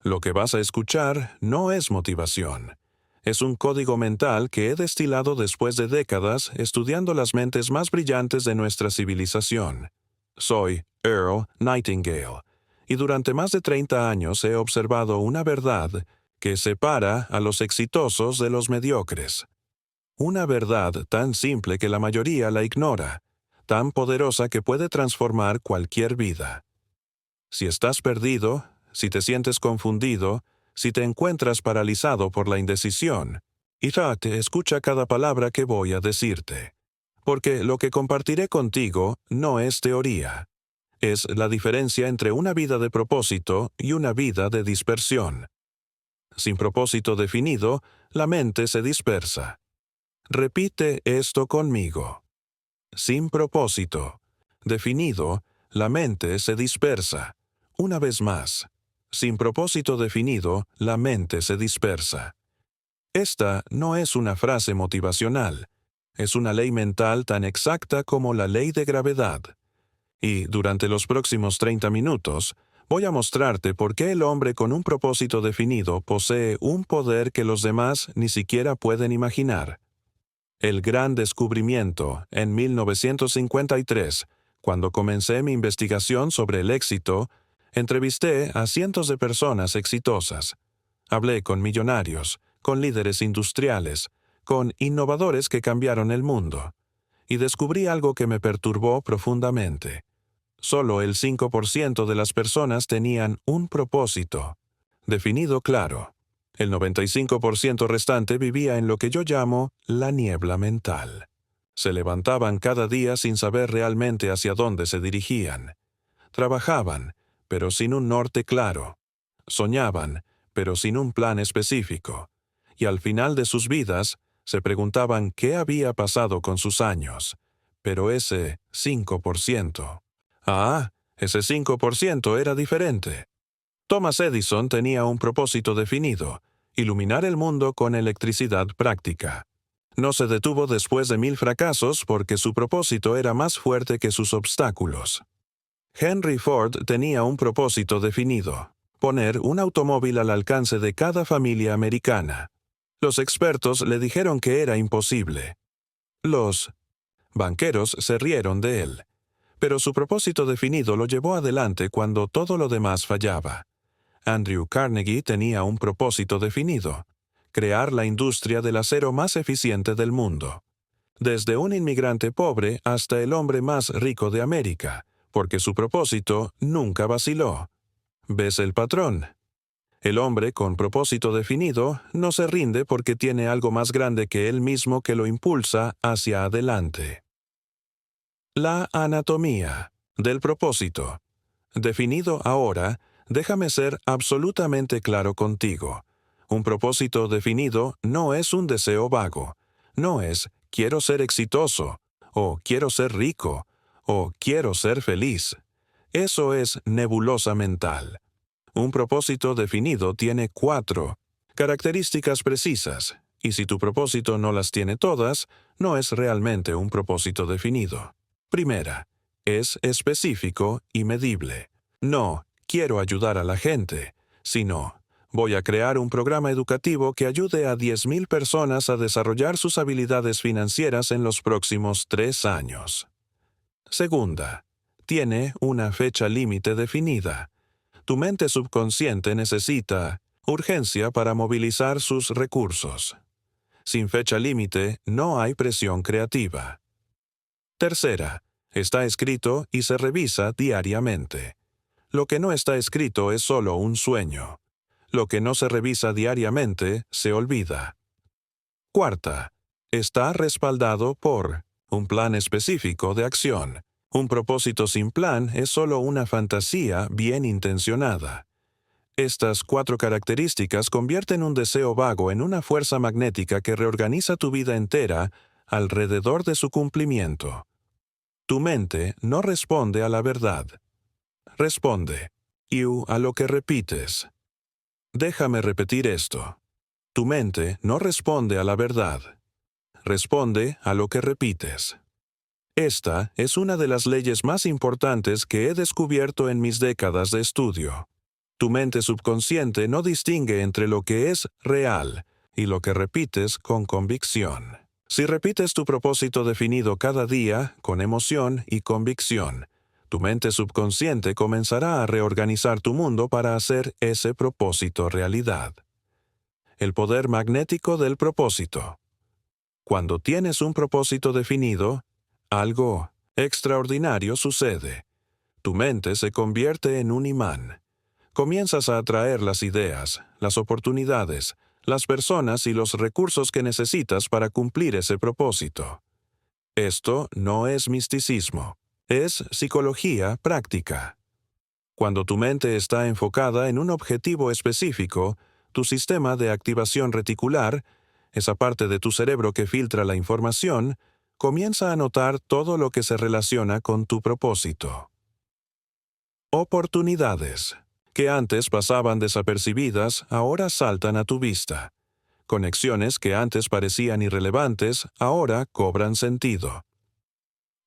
Lo que vas a escuchar no es motivación. Es un código mental que he destilado después de décadas estudiando las mentes más brillantes de nuestra civilización. Soy Earl Nightingale, y durante más de 30 años he observado una verdad que separa a los exitosos de los mediocres. Una verdad tan simple que la mayoría la ignora, tan poderosa que puede transformar cualquier vida. Si estás perdido, si te sientes confundido, si te encuentras paralizado por la indecisión, escucha cada palabra que voy a decirte. Porque lo que compartiré contigo no es teoría. Es la diferencia entre una vida de propósito y una vida de dispersión. Sin propósito definido, la mente se dispersa. Repite esto conmigo. Sin propósito definido, la mente se dispersa. Una vez más, sin propósito definido, la mente se dispersa. Esta no es una frase motivacional, es una ley mental tan exacta como la ley de gravedad. Y durante los próximos 30 minutos, voy a mostrarte por qué el hombre con un propósito definido posee un poder que los demás ni siquiera pueden imaginar. El gran descubrimiento en 1953, cuando comencé mi investigación sobre el éxito, entrevisté a cientos de personas exitosas. Hablé con millonarios, con líderes industriales, con innovadores que cambiaron el mundo. Y descubrí algo que me perturbó profundamente. Solo el 5% de las personas tenían un propósito definido claro. El 95% restante vivía en lo que yo llamo la niebla mental. Se levantaban cada día sin saber realmente hacia dónde se dirigían. Trabajaban, pero sin un norte claro. Soñaban, pero sin un plan específico. Y al final de sus vidas, se preguntaban qué había pasado con sus años. Pero ese 5%. Ese 5% era diferente. Thomas Edison tenía un propósito definido: iluminar el mundo con electricidad práctica. No se detuvo después de 1000 fracasos porque su propósito era más fuerte que sus obstáculos. Henry Ford tenía un propósito definido: poner un automóvil al alcance de cada familia americana. Los expertos le dijeron que era imposible. Los banqueros se rieron de él. Pero su propósito definido lo llevó adelante cuando todo lo demás fallaba. Andrew Carnegie tenía un propósito definido: crear la industria del acero más eficiente del mundo. Desde un inmigrante pobre hasta el hombre más rico de América, porque su propósito nunca vaciló. ¿Ves el patrón? El hombre con propósito definido no se rinde porque tiene algo más grande que él mismo que lo impulsa hacia adelante. La anatomía del propósito. Definido ahora, déjame ser absolutamente claro contigo. Un propósito definido no es un deseo vago. No es quiero ser exitoso, o quiero ser rico, o quiero ser feliz. Eso es nebulosa mental. Un propósito definido tiene 4 características precisas, y si tu propósito no las tiene todas, no es realmente un propósito definido. Primera, es específico y medible. No, quiero ayudar a la gente, sino, voy a crear un programa educativo que ayude a 10,000 personas a desarrollar sus habilidades financieras en los próximos 3 años. Segunda, tiene una fecha límite definida. Tu mente subconsciente necesita urgencia para movilizar sus recursos. Sin fecha límite, no hay presión creativa. Tercera, está escrito y se revisa diariamente. Lo que no está escrito es solo un sueño. Lo que no se revisa diariamente se olvida. Cuarta, está respaldado por un plan específico de acción. Un propósito sin plan es solo una fantasía bien intencionada. Estas 4 características convierten un deseo vago en una fuerza magnética que reorganiza tu vida entera alrededor de su cumplimiento. Tu mente no responde a la verdad. Responde a lo que repites. Déjame repetir esto. Tu mente no responde a la verdad. Responde a lo que repites. Esta es una de las leyes más importantes que he descubierto en mis décadas de estudio. Tu mente subconsciente no distingue entre lo que es real y lo que repites con convicción. Si repites tu propósito definido cada día con emoción y convicción, tu mente subconsciente comenzará a reorganizar tu mundo para hacer ese propósito realidad. El poder magnético del propósito. Cuando tienes un propósito definido, algo extraordinario sucede. Tu mente se convierte en un imán. Comienzas a atraer las ideas, las oportunidades, las personas y los recursos que necesitas para cumplir ese propósito. Esto no es misticismo, es psicología práctica. Cuando tu mente está enfocada en un objetivo específico, tu sistema de activación reticular, esa parte de tu cerebro que filtra la información, comienza a notar todo lo que se relaciona con tu propósito. Oportunidades que antes pasaban desapercibidas ahora saltan a tu vista. Conexiones que antes parecían irrelevantes ahora cobran sentido.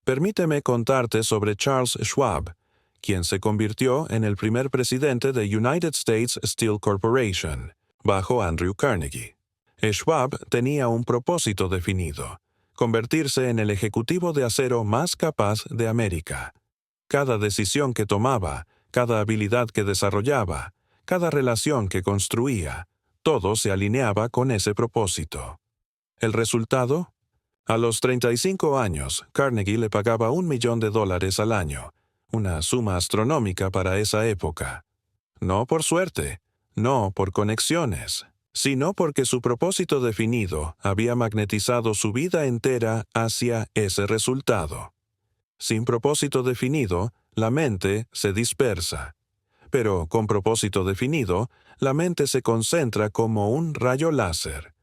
Permíteme contarte sobre Charles Schwab, quien se convirtió en el primer presidente de United States Steel Corporation, bajo Andrew Carnegie. Schwab tenía un propósito definido: convertirse en el ejecutivo de acero más capaz de América. Cada decisión que tomaba, cada habilidad que desarrollaba, cada relación que construía, todo se alineaba con ese propósito. ¿El resultado? A los 35 años, Carnegie le pagaba $1 millón al año, una suma astronómica para esa época. No por suerte, no por conexiones, sino porque su propósito definido había magnetizado su vida entera hacia ese resultado. Sin propósito definido, la mente se dispersa. Pero con propósito definido, la mente se concentra como un rayo láser.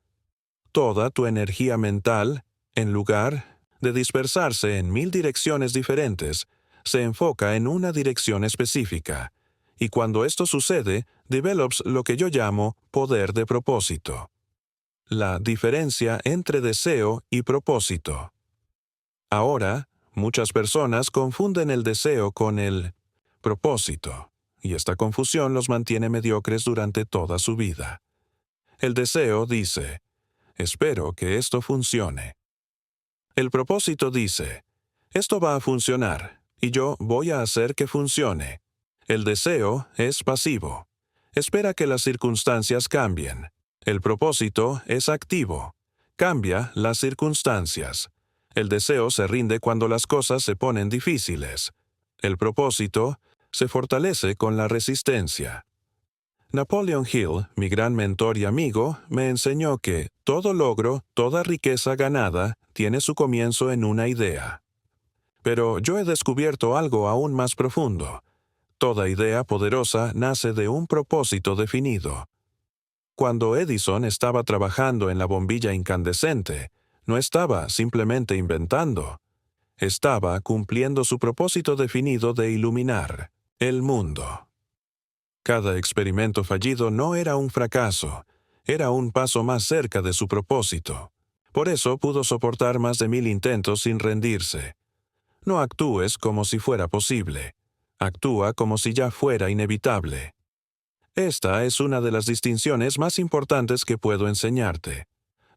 Toda tu energía mental, en lugar de dispersarse en 1000 direcciones diferentes, se enfoca en una dirección específica. Y cuando esto sucede, develops lo que yo llamo poder de propósito. La diferencia entre deseo y propósito. Ahora, muchas personas confunden el deseo con el propósito, y esta confusión los mantiene mediocres durante toda su vida. El deseo dice: espero que esto funcione. El propósito dice: esto va a funcionar, y yo voy a hacer que funcione. El deseo es pasivo. Espera que las circunstancias cambien. El propósito es activo. Cambia las circunstancias. El deseo se rinde cuando las cosas se ponen difíciles. El propósito se fortalece con la resistencia. Napoleon Hill, mi gran mentor y amigo, me enseñó que todo logro, toda riqueza ganada, tiene su comienzo en una idea. Pero yo he descubierto algo aún más profundo. Toda idea poderosa nace de un propósito definido. Cuando Edison estaba trabajando en la bombilla incandescente, no estaba simplemente inventando. Estaba cumpliendo su propósito definido de iluminar el mundo. Cada experimento fallido no era un fracaso, era un paso más cerca de su propósito. Por eso pudo soportar más de 1000 intentos sin rendirse. No actúes como si fuera posible. Actúa como si ya fuera inevitable. Esta es una de las distinciones más importantes que puedo enseñarte.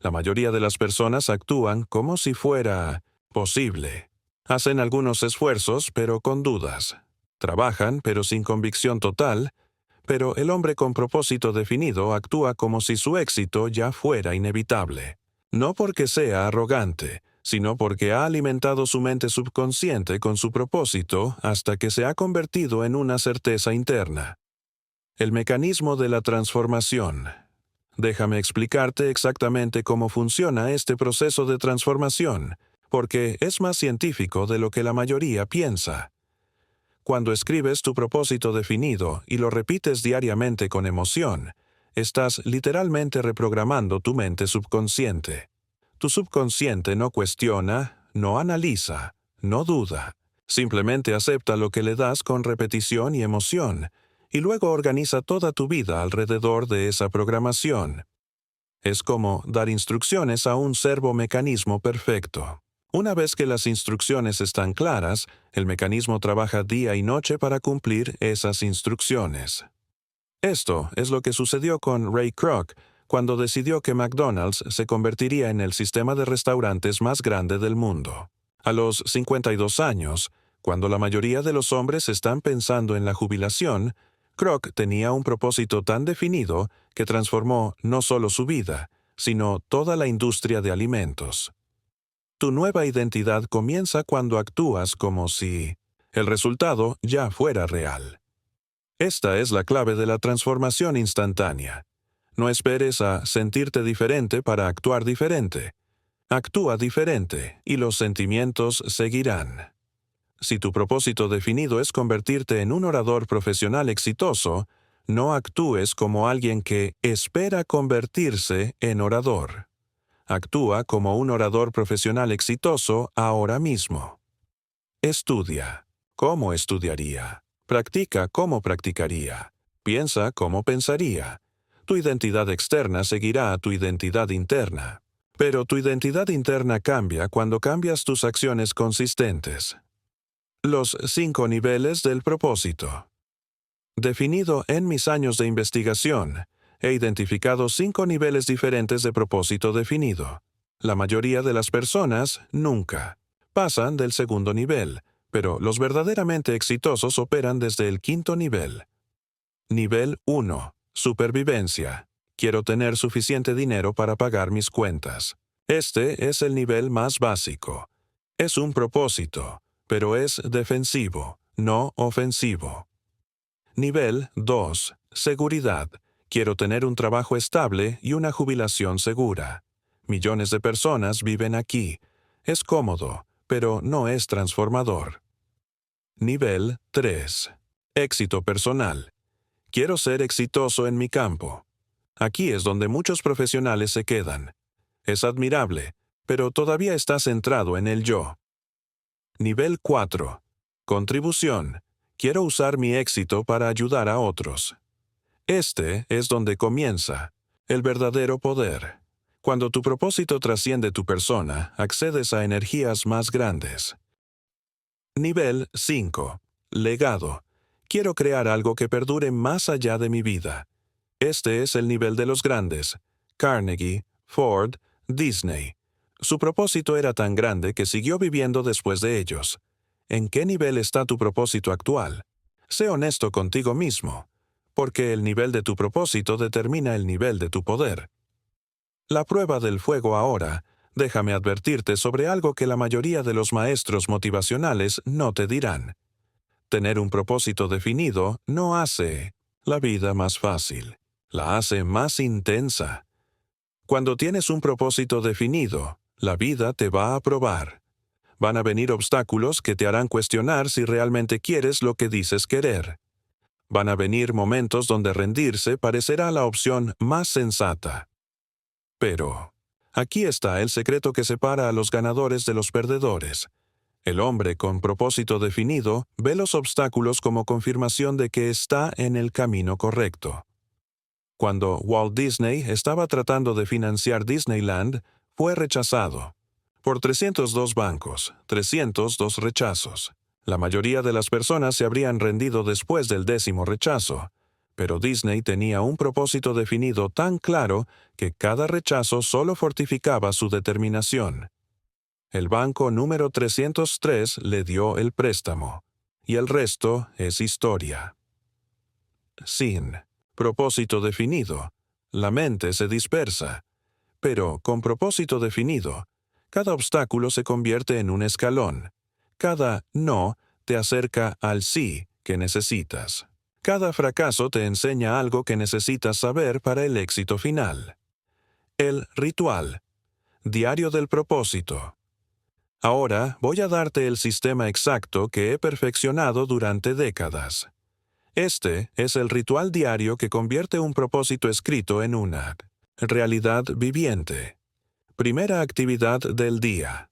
La mayoría de las personas actúan como si fuera posible. Hacen algunos esfuerzos, pero con dudas. Trabajan, pero sin convicción total. Pero el hombre con propósito definido actúa como si su éxito ya fuera inevitable. No porque sea arrogante, sino porque ha alimentado su mente subconsciente con su propósito hasta que se ha convertido en una certeza interna. El mecanismo de la transformación. Déjame explicarte exactamente cómo funciona este proceso de transformación, porque es más científico de lo que la mayoría piensa. Cuando escribes tu propósito definido y lo repites diariamente con emoción, estás literalmente reprogramando tu mente subconsciente. Tu subconsciente no cuestiona, no analiza, no duda. Simplemente acepta lo que le das con repetición y emoción, y luego organiza toda tu vida alrededor de esa programación. Es como dar instrucciones a un servomecanismo perfecto. Una vez que las instrucciones están claras, el mecanismo trabaja día y noche para cumplir esas instrucciones. Esto es lo que sucedió con Ray Kroc cuando decidió que McDonald's se convertiría en el sistema de restaurantes más grande del mundo. A los 52 años, cuando la mayoría de los hombres están pensando en la jubilación, Kroc tenía un propósito tan definido que transformó no solo su vida, sino toda la industria de alimentos. Tu nueva identidad comienza cuando actúas como si el resultado ya fuera real. Esta es la clave de la transformación instantánea. No esperes a sentirte diferente para actuar diferente. Actúa diferente y los sentimientos seguirán. Si tu propósito definido es convertirte en un orador profesional exitoso, no actúes como alguien que espera convertirse en orador. Actúa como un orador profesional exitoso ahora mismo. Estudia. ¿Cómo estudiaría? Practica cómo practicaría. Piensa cómo pensaría. Tu identidad externa seguirá a tu identidad interna. Pero tu identidad interna cambia cuando cambias tus acciones consistentes. Los 5 niveles del propósito. Definido en mis años de investigación, he identificado 5 niveles diferentes de propósito definido. La mayoría de las personas nunca pasan del segundo nivel, pero los verdaderamente exitosos operan desde el 5.º nivel. Nivel 1. Supervivencia. Quiero tener suficiente dinero para pagar mis cuentas. Este es el nivel más básico. Es un propósito, pero es defensivo, no ofensivo. Nivel 2. Seguridad. Quiero tener un trabajo estable y una jubilación segura. Millones de personas viven aquí. Es cómodo, pero no es transformador. Nivel 3. Éxito personal. Quiero ser exitoso en mi campo. Aquí es donde muchos profesionales se quedan. Es admirable, pero todavía está centrado en el yo. Nivel 4. Contribución. Quiero usar mi éxito para ayudar a otros. Este es donde comienza el verdadero poder. Cuando tu propósito trasciende tu persona, accedes a energías más grandes. Nivel 5. Legado. Quiero crear algo que perdure más allá de mi vida. Este es el nivel de los grandes: Carnegie, Ford, Disney. Su propósito era tan grande que siguió viviendo después de ellos. ¿En qué nivel está tu propósito actual? Sé honesto contigo mismo, porque el nivel de tu propósito determina el nivel de tu poder. La prueba del fuego ahora, déjame advertirte sobre algo que la mayoría de los maestros motivacionales no te dirán. Tener un propósito definido no hace la vida más fácil, la hace más intensa. Cuando tienes un propósito definido, la vida te va a probar. Van a venir obstáculos que te harán cuestionar si realmente quieres lo que dices querer. Van a venir momentos donde rendirse parecerá la opción más sensata. Pero aquí está el secreto que separa a los ganadores de los perdedores. El hombre con propósito definido ve los obstáculos como confirmación de que está en el camino correcto. Cuando Walt Disney estaba tratando de financiar Disneyland, fue rechazado por 302 bancos, 302 rechazos. La mayoría de las personas se habrían rendido después del 10º rechazo, pero Disney tenía un propósito definido tan claro que cada rechazo solo fortificaba su determinación. El banco número 303 le dio el préstamo, y el resto es historia. Sin propósito definido, la mente se dispersa, pero con propósito definido, cada obstáculo se convierte en un escalón. Cada no te acerca al sí que necesitas. Cada fracaso te enseña algo que necesitas saber para el éxito final. El ritual. Diario del propósito. Ahora voy a darte el sistema exacto que he perfeccionado durante décadas. Este es el ritual diario que convierte un propósito escrito en una realidad viviente. Primera actividad del día.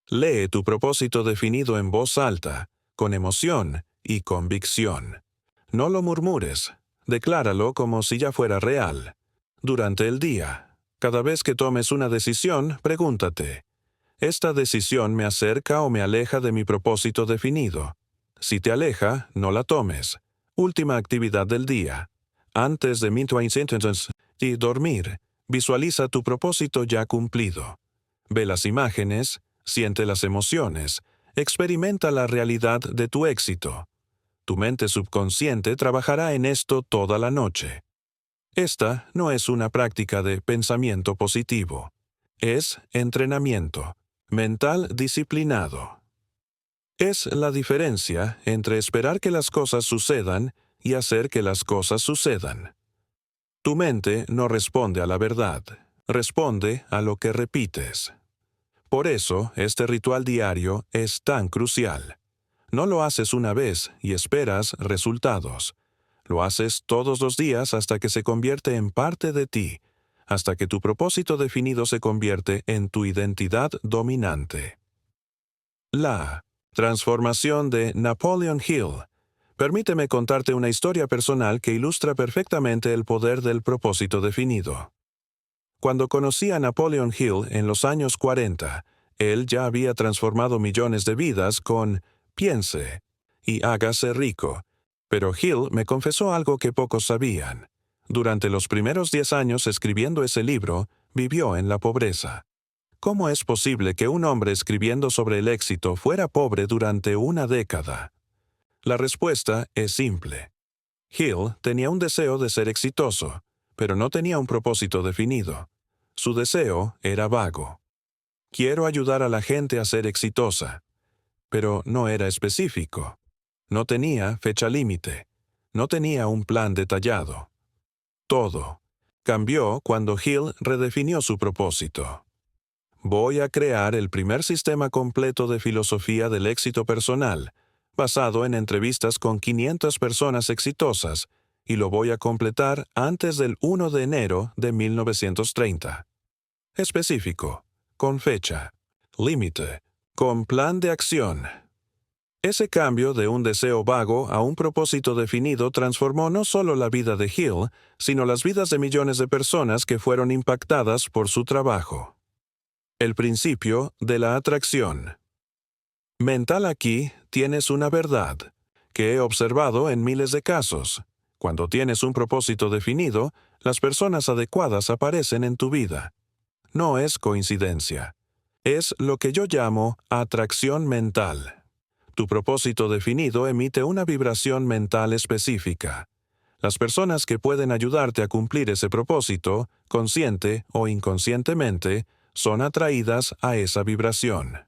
Lee tu propósito definido en voz alta, con emoción y convicción. No lo murmures, decláralo como si ya fuera real. Durante el día, cada vez que tomes una decisión, pregúntate: ¿esta decisión me acerca o me aleja de mi propósito definido? Si te aleja, no la tomes. Última actividad del día. Antes de 1900 y dormir, visualiza tu propósito ya cumplido. Ve las imágenes, siente las emociones, experimenta la realidad de tu éxito. Tu mente subconsciente trabajará en esto toda la noche. Esta no es una práctica de pensamiento positivo. Es entrenamiento mental disciplinado. Es la diferencia entre esperar que las cosas sucedan y hacer que las cosas sucedan. Tu mente no responde a la verdad, responde a lo que repites. Por eso, este ritual diario es tan crucial. No lo haces una vez y esperas resultados. Lo haces todos los días hasta que se convierte en parte de ti, hasta que tu propósito definido se convierte en tu identidad dominante. La transformación de Napoleon Hill. Permíteme contarte una historia personal que ilustra perfectamente el poder del propósito definido. Cuando conocí a Napoleon Hill en los años 40, él ya había transformado millones de vidas con Piense y hágase rico. Pero Hill me confesó algo que pocos sabían. Durante los primeros 10 años escribiendo ese libro, vivió en la pobreza. ¿Cómo es posible que un hombre escribiendo sobre el éxito fuera pobre durante una década? La respuesta es simple. Hill tenía un deseo de ser exitoso, pero no tenía un propósito definido. Su deseo era vago. Quiero ayudar a la gente a ser exitosa, pero no era específico. No tenía fecha límite. No tenía un plan detallado. Todo cambió cuando Hill redefinió su propósito. Voy a crear el primer sistema completo de filosofía del éxito personal, basado en entrevistas con 500 personas exitosas, y lo voy a completar antes del 1 de enero de 1930. Específico, con fecha, límite, con plan de acción. Ese cambio de un deseo vago a un propósito definido transformó no solo la vida de Hill, sino las vidas de millones de personas que fueron impactadas por su trabajo. El principio de la atracción. Mental, aquí tienes una verdad que he observado en miles de casos. Cuando tienes un propósito definido, las personas adecuadas aparecen en tu vida. No es coincidencia. Es lo que yo llamo atracción mental. Tu propósito definido emite una vibración mental específica. Las personas que pueden ayudarte a cumplir ese propósito, consciente o inconscientemente, son atraídas a esa vibración.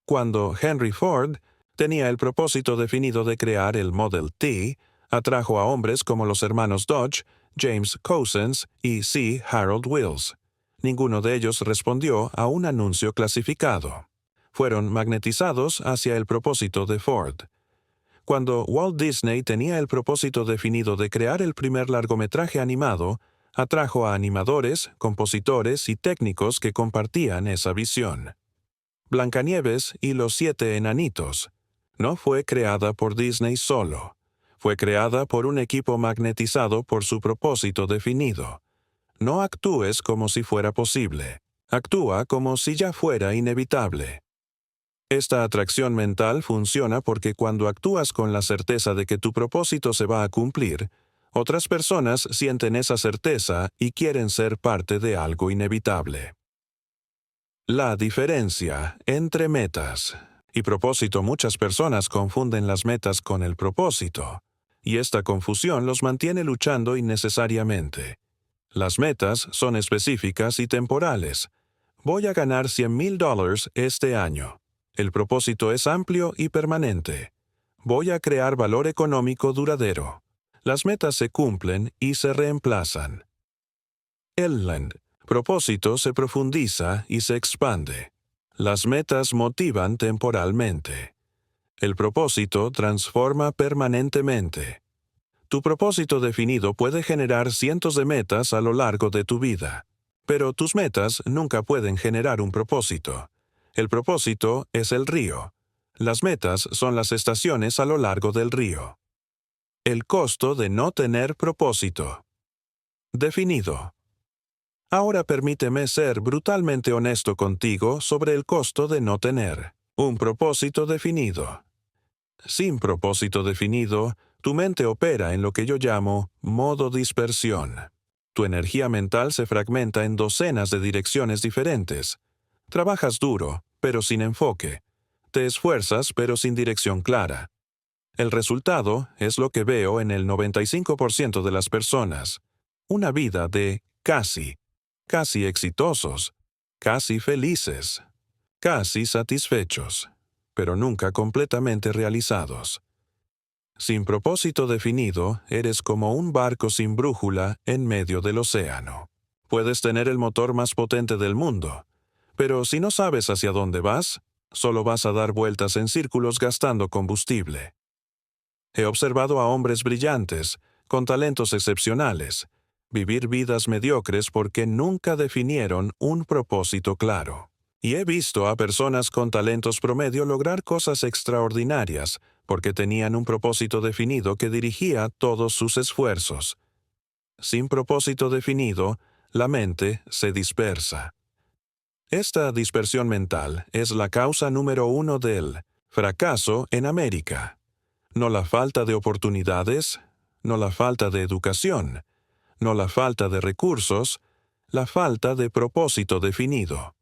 Cuando Henry Ford tenía el propósito definido de crear el Model T, atrajo a hombres como los hermanos Dodge, James Couzens y C. Harold Wills. Ninguno de ellos respondió a un anuncio clasificado. Fueron magnetizados hacia el propósito de Ford. Cuando Walt Disney tenía el propósito definido de crear el primer largometraje animado, atrajo a animadores, compositores y técnicos que compartían esa visión. Blancanieves y los 7 enanitos no fue creada por Disney solo. Fue creada por un equipo magnetizado por su propósito definido. No actúes como si fuera posible. Actúa como si ya fuera inevitable. Esta atracción mental funciona porque cuando actúas con la certeza de que tu propósito se va a cumplir, otras personas sienten esa certeza y quieren ser parte de algo inevitable. La diferencia entre metas y propósito. Muchas personas confunden las metas con el propósito, y esta confusión los mantiene luchando innecesariamente. Las metas son específicas y temporales. Voy a ganar $100,000 este año. El propósito es amplio y permanente. Voy a crear valor económico duradero. Las metas se cumplen y se reemplazan. El propósito se profundiza y se expande. Las metas motivan temporalmente. El propósito transforma permanentemente. Tu propósito definido puede generar cientos de metas a lo largo de tu vida, pero tus metas nunca pueden generar un propósito. El propósito es el río. Las metas son las estaciones a lo largo del río. El costo de no tener propósito. Definido. Ahora permíteme ser brutalmente honesto contigo sobre el costo de no tener un propósito definido. Sin propósito definido, tu mente opera en lo que yo llamo modo dispersión. Tu energía mental se fragmenta en docenas de direcciones diferentes. Trabajas duro, pero sin enfoque. Te esfuerzas, pero sin dirección clara. El resultado es lo que veo en el 95% de las personas. Una vida de casi exitosos, casi felices, casi satisfechos, pero nunca completamente realizados. Sin propósito definido, eres como un barco sin brújula en medio del océano. Puedes tener el motor más potente del mundo, pero si no sabes hacia dónde vas, solo vas a dar vueltas en círculos gastando combustible. He observado a hombres brillantes, con talentos excepcionales, vivir vidas mediocres porque nunca definieron un propósito claro. Y he visto a personas con talentos promedio lograr cosas extraordinarias porque tenían un propósito definido que dirigía todos sus esfuerzos. Sin propósito definido, la mente se dispersa. Esta dispersión mental es la causa número 1 del fracaso en América. No la falta de oportunidades, no la falta de educación, no la falta de recursos, la falta de propósito definido.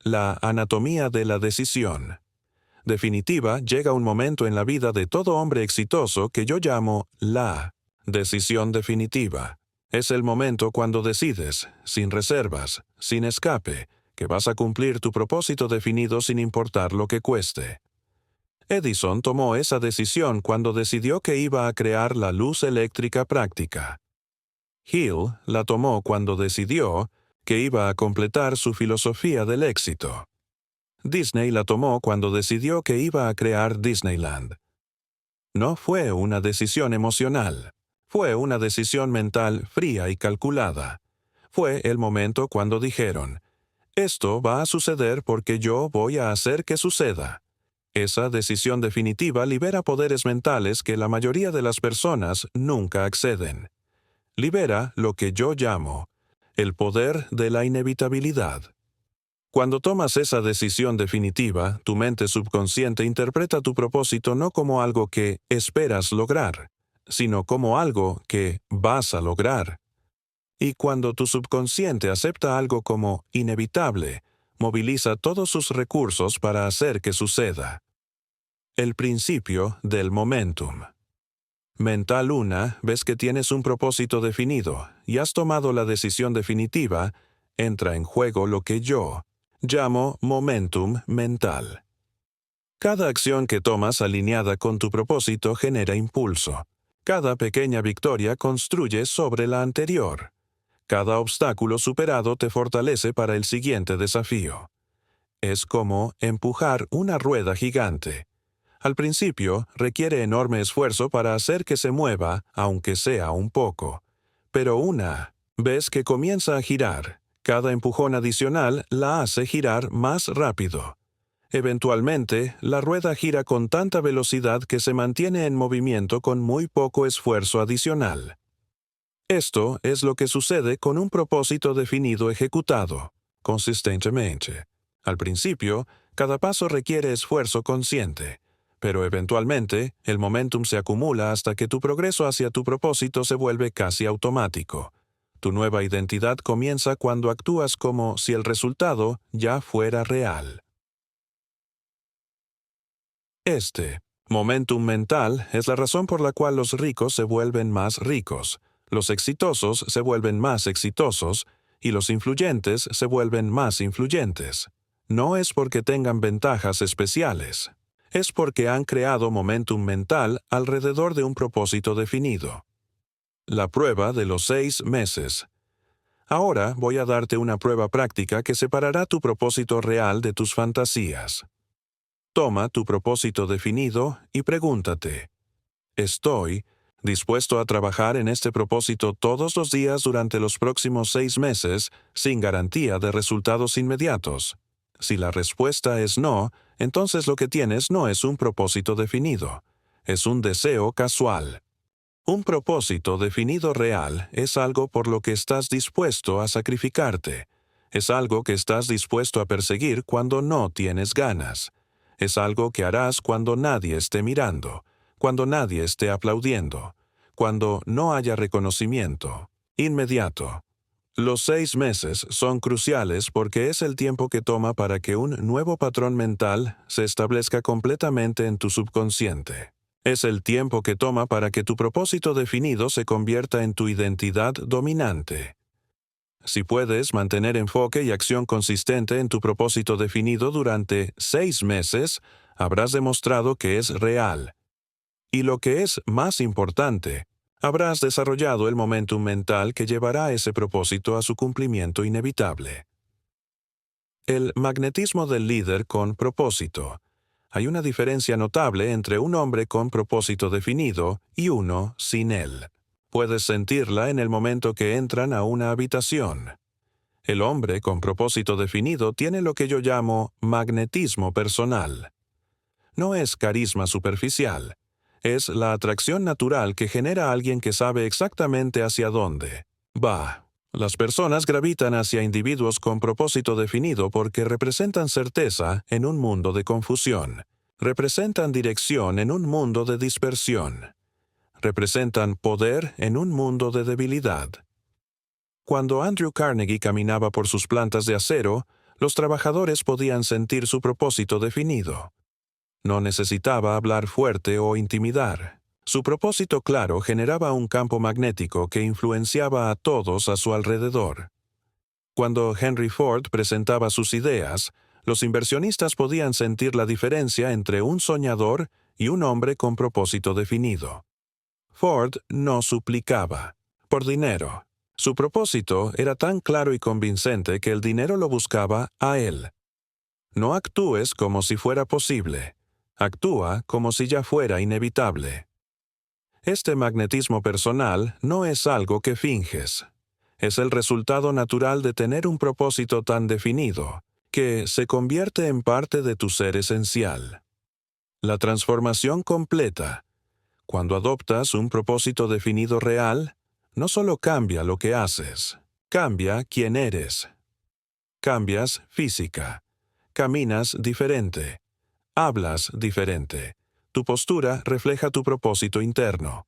La anatomía de la decisión definitiva llega un momento en la vida de todo hombre exitoso que yo llamo la decisión definitiva. Es el momento cuando decides, sin reservas, sin escape, que vas a cumplir tu propósito definido sin importar lo que cueste. Edison tomó esa decisión cuando decidió que iba a crear la luz eléctrica práctica. Hill la tomó cuando decidió que iba a completar su filosofía del éxito. Disney la tomó cuando decidió que iba a crear Disneyland. No fue una decisión emocional, fue una decisión mental fría y calculada. Fue el momento cuando dijeron, esto va a suceder porque yo voy a hacer que suceda. Esa decisión definitiva libera poderes mentales que la mayoría de las personas nunca acceden. Libera lo que yo llamo el poder de la inevitabilidad. Cuando tomas esa decisión definitiva, tu mente subconsciente interpreta tu propósito no como algo que esperas lograr, sino como algo que vas a lograr. Y cuando tu subconsciente acepta algo como inevitable, moviliza todos sus recursos para hacer que suceda. El principio del momentum. Mental 1, ves que tienes un propósito definido y has tomado la decisión definitiva, entra en juego lo que yo llamo momentum mental. Cada acción que tomas alineada con tu propósito genera impulso. Cada pequeña victoria construye sobre la anterior. Cada obstáculo superado te fortalece para el siguiente desafío. Es como empujar una rueda gigante. Al principio, requiere enorme esfuerzo para hacer que se mueva, aunque sea un poco. Pero una vez que comienza a girar, cada empujón adicional la hace girar más rápido. Eventualmente, la rueda gira con tanta velocidad que se mantiene en movimiento con muy poco esfuerzo adicional. Esto es lo que sucede con un propósito definido ejecutado, consistentemente. Al principio, cada paso requiere esfuerzo consciente, pero eventualmente el momentum se acumula hasta que tu progreso hacia tu propósito se vuelve casi automático. Tu nueva identidad comienza cuando actúas como si el resultado ya fuera real. Este momentum mental es la razón por la cual los ricos se vuelven más ricos, los exitosos se vuelven más exitosos y los influyentes se vuelven más influyentes. No es porque tengan ventajas especiales, es porque han creado momentum mental alrededor de un propósito definido. La prueba de los 6 meses. Ahora voy a darte una prueba práctica que separará tu propósito real de tus fantasías. Toma tu propósito definido y pregúntate, ¿estoy dispuesto a trabajar en este propósito todos los días durante los próximos 6 meses sin garantía de resultados inmediatos? Si la respuesta es no, entonces lo que tienes no es un propósito definido, es un deseo casual. Un propósito definido real es algo por lo que estás dispuesto a sacrificarte. Es algo que estás dispuesto a perseguir cuando no tienes ganas. Es algo que harás cuando nadie esté mirando, cuando nadie esté aplaudiendo, cuando no haya reconocimiento. Inmediato. Los 6 meses son cruciales porque es el tiempo que toma para que un nuevo patrón mental se establezca completamente en tu subconsciente. Es el tiempo que toma para que tu propósito definido se convierta en tu identidad dominante. Si puedes mantener enfoque y acción consistente en tu propósito definido durante 6 meses, habrás demostrado que es real. Y lo que es más importante, habrás desarrollado el momentum mental que llevará ese propósito a su cumplimiento inevitable. El magnetismo del líder con propósito. Hay una diferencia notable entre un hombre con propósito definido y uno sin él. Puedes sentirla en el momento que entran a una habitación. El hombre con propósito definido tiene lo que yo llamo magnetismo personal. No es carisma superficial. Es la atracción natural que genera a alguien que sabe exactamente hacia dónde va. Las personas gravitan hacia individuos con propósito definido porque representan certeza en un mundo de confusión. Representan dirección en un mundo de dispersión. Representan poder en un mundo de debilidad. Cuando Andrew Carnegie caminaba por sus plantas de acero, los trabajadores podían sentir su propósito definido. No necesitaba hablar fuerte o intimidar. Su propósito claro generaba un campo magnético que influenciaba a todos a su alrededor. Cuando Henry Ford presentaba sus ideas, los inversionistas podían sentir la diferencia entre un soñador y un hombre con propósito definido. Ford no suplicaba por dinero. Su propósito era tan claro y convincente que el dinero lo buscaba a él. No actúes como si fuera posible. Actúa como si ya fuera inevitable. Este magnetismo personal no es algo que finges. Es el resultado natural de tener un propósito tan definido, que se convierte en parte de tu ser esencial. La transformación completa. Cuando adoptas un propósito definido real, no solo cambia lo que haces, cambia quién eres. Cambias física. Caminas diferente. Hablas diferente. Tu postura refleja tu propósito interno.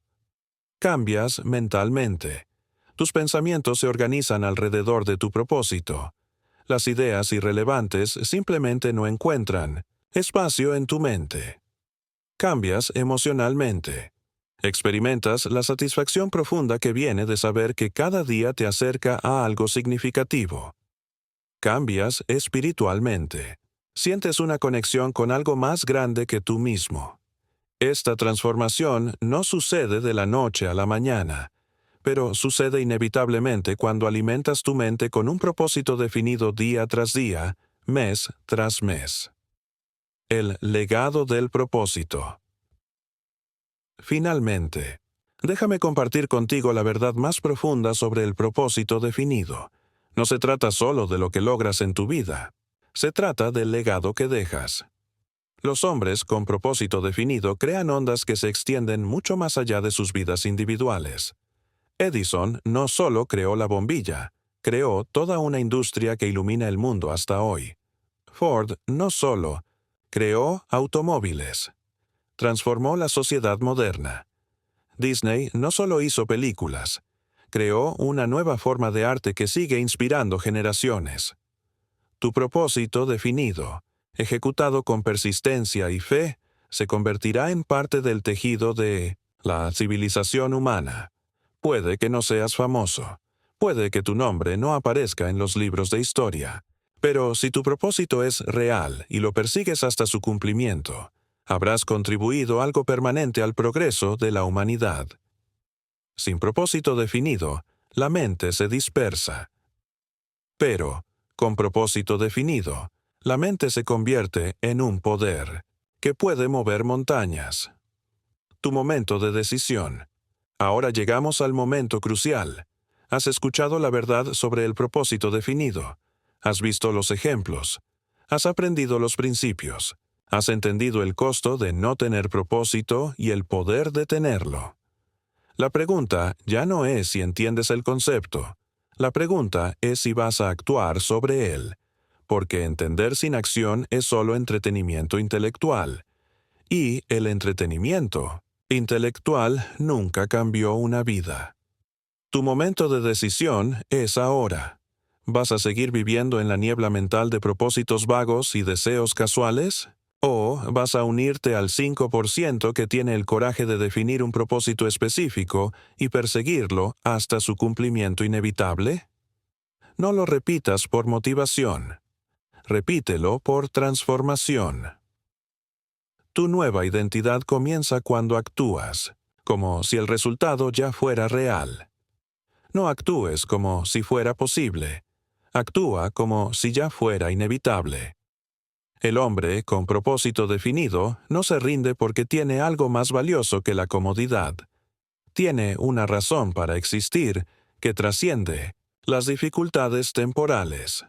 Cambias mentalmente. Tus pensamientos se organizan alrededor de tu propósito. Las ideas irrelevantes simplemente no encuentran espacio en tu mente. Cambias emocionalmente. Experimentas la satisfacción profunda que viene de saber que cada día te acerca a algo significativo. Cambias espiritualmente. Sientes una conexión con algo más grande que tú mismo. Esta transformación no sucede de la noche a la mañana, pero sucede inevitablemente cuando alimentas tu mente con un propósito definido día tras día, mes tras mes. El legado del propósito. Finalmente, déjame compartir contigo la verdad más profunda sobre el propósito definido. No se trata solo de lo que logras en tu vida. Se trata del legado que dejas. Los hombres con propósito definido crean ondas que se extienden mucho más allá de sus vidas individuales. Edison no solo creó la bombilla, creó toda una industria que ilumina el mundo hasta hoy. Ford no solo creó automóviles, transformó la sociedad moderna. Disney no solo hizo películas, creó una nueva forma de arte que sigue inspirando generaciones. Tu propósito definido, ejecutado con persistencia y fe, se convertirá en parte del tejido de la civilización humana. Puede que no seas famoso, puede que tu nombre no aparezca en los libros de historia, pero si tu propósito es real y lo persigues hasta su cumplimiento, habrás contribuido algo permanente al progreso de la humanidad. Sin propósito definido, la mente se dispersa. Pero, con propósito definido, la mente se convierte en un poder que puede mover montañas. Tu momento de decisión. Ahora llegamos al momento crucial. Has escuchado la verdad sobre el propósito definido. Has visto los ejemplos. Has aprendido los principios. Has entendido el costo de no tener propósito y el poder de tenerlo. La pregunta ya no es si entiendes el concepto. La pregunta es si vas a actuar sobre él. porque entender sin acción es solo entretenimiento intelectual. Y el entretenimiento intelectual nunca cambió una vida. Tu momento de decisión es ahora. ¿Vas a seguir viviendo en la niebla mental de propósitos vagos y deseos casuales? ¿O vas a unirte al 5% que tiene el coraje de definir un propósito específico y perseguirlo hasta su cumplimiento inevitable? No lo repitas por motivación. Repítelo por transformación. Tu nueva identidad comienza cuando actúas, como si el resultado ya fuera real. No actúes como si fuera posible. Actúa como si ya fuera inevitable. El hombre con propósito definido no se rinde porque tiene algo más valioso que la comodidad. Tiene una razón para existir que trasciende las dificultades temporales.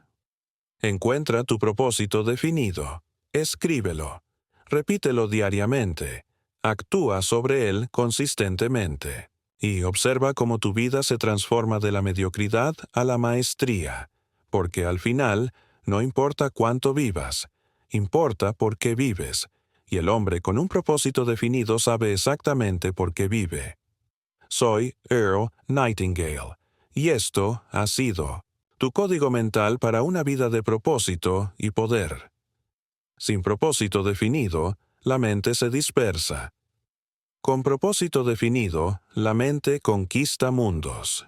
Encuentra tu propósito definido. Escríbelo. Repítelo diariamente. Actúa sobre él consistentemente. Y observa cómo tu vida se transforma de la mediocridad a la maestría. Porque al final, no importa cuánto vivas, importa por qué vives. Y el hombre con un propósito definido sabe exactamente por qué vive. Soy Earl Nightingale. Y esto ha sido tu código mental para una vida de propósito y poder. Sin propósito definido, la mente se dispersa. Con propósito definido, la mente conquista mundos.